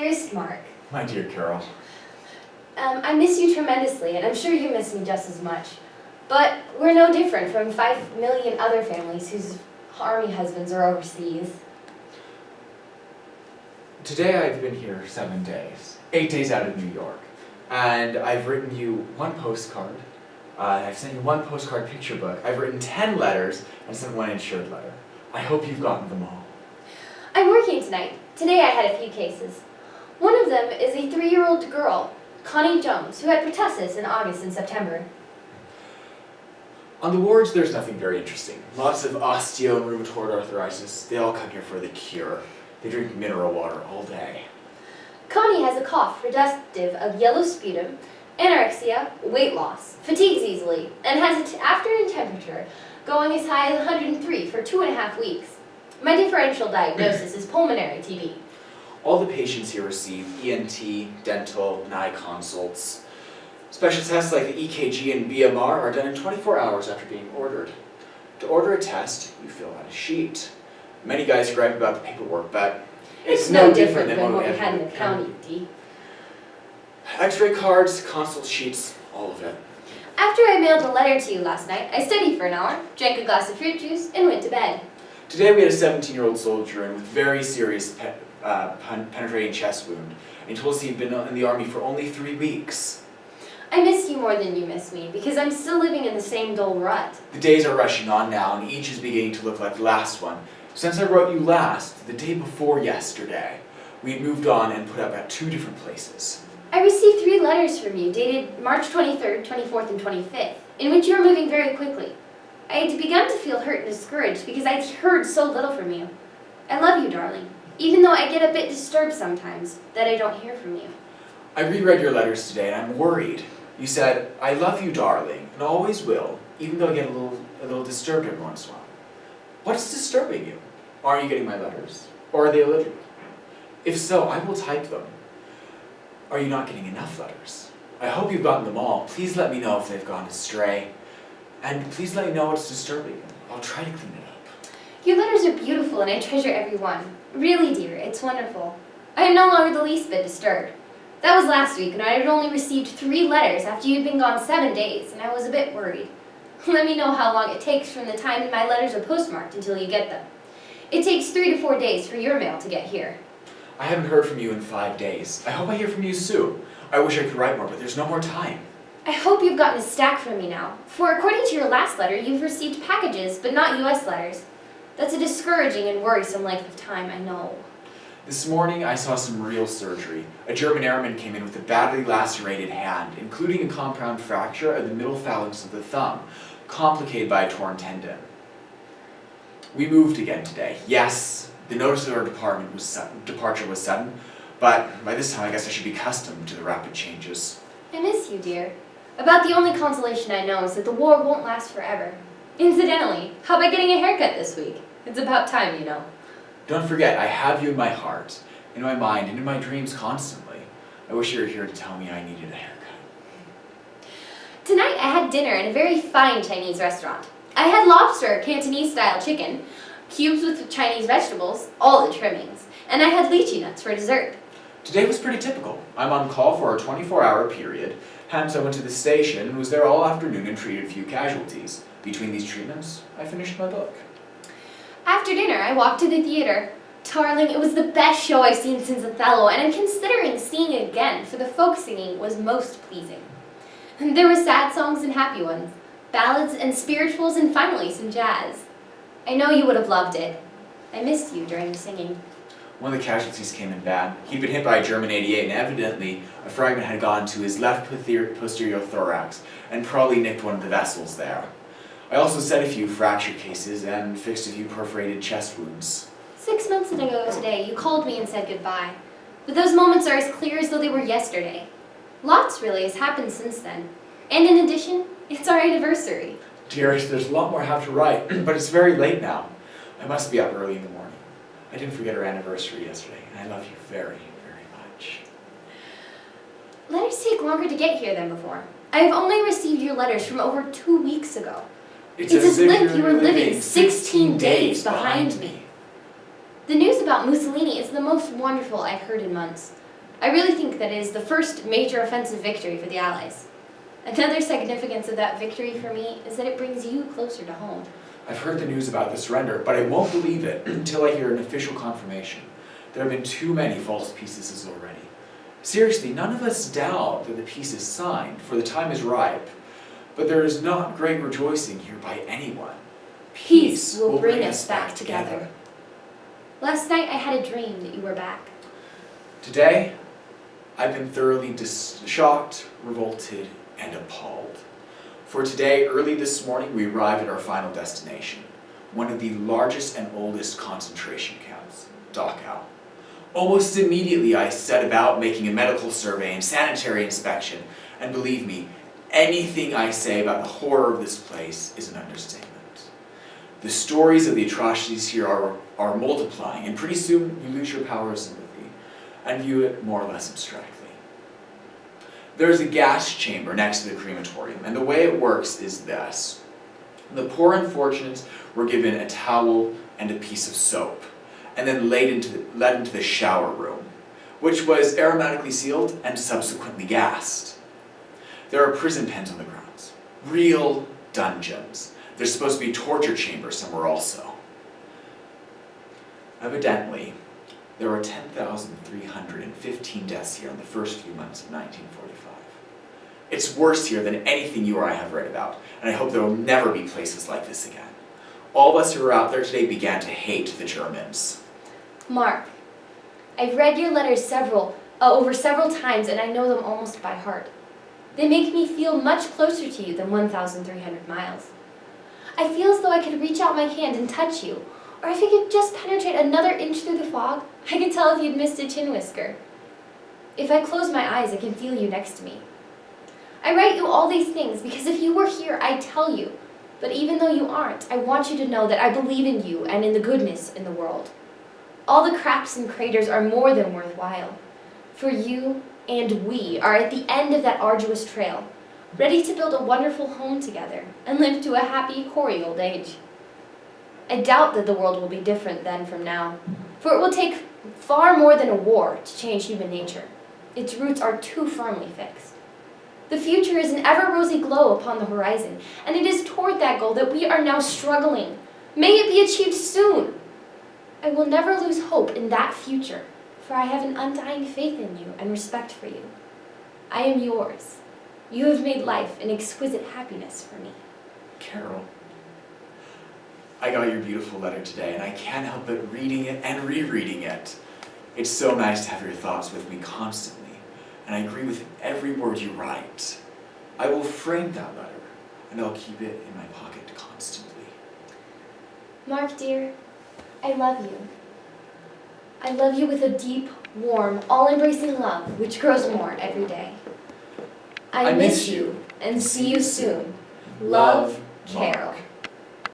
Dearest Mark. My dear Carol. I miss you tremendously, and I'm sure you miss me just as much. But we're no different from 5 million other families whose army husbands are overseas. Today I've been here 7 days. 8 days out of New York. And I've written you one postcard. I've sent you one postcard picture book. I've written 10 letters and sent one insured letter. I hope you've gotten them all. I'm working tonight. Today I had a few cases. One of them is a 3-year-old girl, Connie Jones, who had pertussis in August and September. On the wards, there's nothing very interesting. Lots of osteo and rheumatoid arthritis. They all come here for the cure. They drink mineral water all day. Connie has a cough productive of yellow sputum, anorexia, weight loss, fatigues easily, and has an afternoon temperature going as high as 103 for 2.5 weeks. My differential diagnosis is pulmonary TB. All the patients here receive ENT, dental, and eye consults. Special tests like the EKG and BMR are done in 24 hours after being ordered. To order a test, you fill out a sheet. Many guys gripe about the paperwork, but it's no different than what we had in the county, D. X-ray cards, consult sheets, all of it. After I mailed a letter to you last night, I studied for an hour, drank a glass of fruit juice, and went to bed. Today we had a 17-year-old soldier in with very serious penetrating chest wound, and he told us he'd been in the army for only 3 weeks. I miss you more than you miss me, because I'm still living in the same dull rut. The days are rushing on now, and each is beginning to look like the last one. Since I wrote you last, the day before yesterday, we had moved on and put up at 2 different places. I received 3 letters from you, dated March 23rd, 24th, and 25th, in which you were moving very quickly. I had begun to feel hurt and discouraged because I'd heard so little from you. I love you, darling, even though I get a bit disturbed sometimes that I don't hear from you. I reread your letters today, and I'm worried. You said, "I love you, darling, and always will, even though I get a little disturbed every once in a while." What's disturbing you? Aren't you getting my letters? Or are they illegible? If so, I will type them. Are you not getting enough letters? I hope you've gotten them all. Please let me know if they've gone astray. And please let me know what's disturbing you. I'll try to clean it up. Your letters are beautiful, and I treasure every one. Really, dear, it's wonderful. I am no longer the least bit disturbed. That was last week, and I had only received 3 letters after you'd been gone 7 days, and I was a bit worried. Let me know how long it takes from the time my letters are postmarked until you get them. It takes 3 to 4 days for your mail to get here. I haven't heard from you in 5 days. I hope I hear from you soon. I wish I could write more, but there's no more time. I hope you've gotten a stack from me now, for according to your last letter, you've received packages, but not U.S. letters. That's a discouraging and worrisome length of time, I know. This morning, I saw some real surgery. A German airman came in with a badly lacerated hand, including a compound fracture of the middle phalanx of the thumb, complicated by a torn tendon. We moved again today. Yes, the notice of our departure was sudden, but by this time I guess I should be accustomed to the rapid changes. I miss you, dear. About the only consolation I know is that the war won't last forever. Incidentally, how about getting a haircut this week? It's about time, you know. Don't forget, I have you in my heart, in my mind, and in my dreams constantly. I wish you were here to tell me I needed a haircut. Tonight I had dinner in a very fine Chinese restaurant. I had lobster, Cantonese-style chicken, cubes with Chinese vegetables, all the trimmings, and I had lychee nuts for dessert. Today was pretty typical. I'm on call for a 24-hour period, hence I went to the station and was there all afternoon and treated a few casualties. Between these treatments, I finished my book. After dinner, I walked to the theater. Darling, it was the best show I've seen since Othello, and I'm considering seeing it again, for the folk singing was most pleasing. And there were sad songs and happy ones, ballads and spirituals, and finally some jazz. I know you would have loved it. I missed you during the singing. One of the casualties came in bad. He'd been hit by a German 88 and evidently a fragment had gone to his left posterior thorax and probably nicked one of the vessels there. I also set a few fracture cases and fixed a few perforated chest wounds. 6 months ago today, you called me and said goodbye. But those moments are as clear as though they were yesterday. Lots really has happened since then. And in addition, it's our anniversary. Dearest, there's a lot more I have to write, but it's very late now. I must be up early in the morning. I didn't forget our anniversary yesterday, and I love you very, very much. Letters take longer to get here than before. I have only received your letters from over 2 weeks ago. It's as if you were living 16 days behind me. The news about Mussolini is the most wonderful I've heard in months. I really think that it is the first major offensive victory for the Allies. Another significance of that victory for me is that it brings you closer to home. I've heard the news about the surrender, but I won't believe it until I hear an official confirmation. There have been too many false peaces already. Seriously, none of us doubt that the peace is signed, for the time is ripe. But there is not great rejoicing here by anyone. Peace will bring us back together. Last night I had a dream that you were back. Today, I've been thoroughly shocked, revolted, and appalled. For today, early this morning, we arrived at our final destination, one of the largest and oldest concentration camps, Dachau. Almost immediately, I set about making a medical survey and sanitary inspection, and believe me, anything I say about the horror of this place is an understatement. The stories of the atrocities here are multiplying, and pretty soon you lose your power of sympathy and view it more or less abstractly. There's a gas chamber next to the crematorium, and the way it works is this. The poor unfortunates were given a towel and a piece of soap, and then led into the shower room, which was aromatically sealed and subsequently gassed. There are prison pens on the grounds, real dungeons. There's supposed to be a torture chamber somewhere also. Evidently, there were 10,315 deaths here in the first few months of 1945. It's worse here than anything you or I have read about, and I hope there will never be places like this again. All of us who are out there today began to hate the Germans. Mark, I've read your letters over several times, and I know them almost by heart. They make me feel much closer to you than 1,300 miles. I feel as though I could reach out my hand and touch you, or if I could just penetrate another inch through the fog, I could tell if you'd missed a chin whisker. If I close my eyes, I can feel you next to me. I write you all these things because if you were here, I'd tell you. But even though you aren't, I want you to know that I believe in you and in the goodness in the world. All the cracks and craters are more than worthwhile. For you and we are at the end of that arduous trail, ready to build a wonderful home together and live to a happy, hoary old age. I doubt that the world will be different then from now, for it will take far more than a war to change human nature. Its roots are too firmly fixed. The future is an ever-rosy glow upon the horizon, and it is toward that goal that we are now struggling. May it be achieved soon! I will never lose hope in that future, for I have an undying faith in you and respect for you. I am yours. You have made life an exquisite happiness for me. Carol, I got your beautiful letter today, and I can't help but reading it and rereading it. It's so nice to have your thoughts with me constantly, and I agree with every word you write. I will frame that letter, and I'll keep it in my pocket constantly. Mark, dear, I love you. I love you with a deep, warm, all-embracing love, which grows more every day. I miss you, and see you soon. Love, Carol.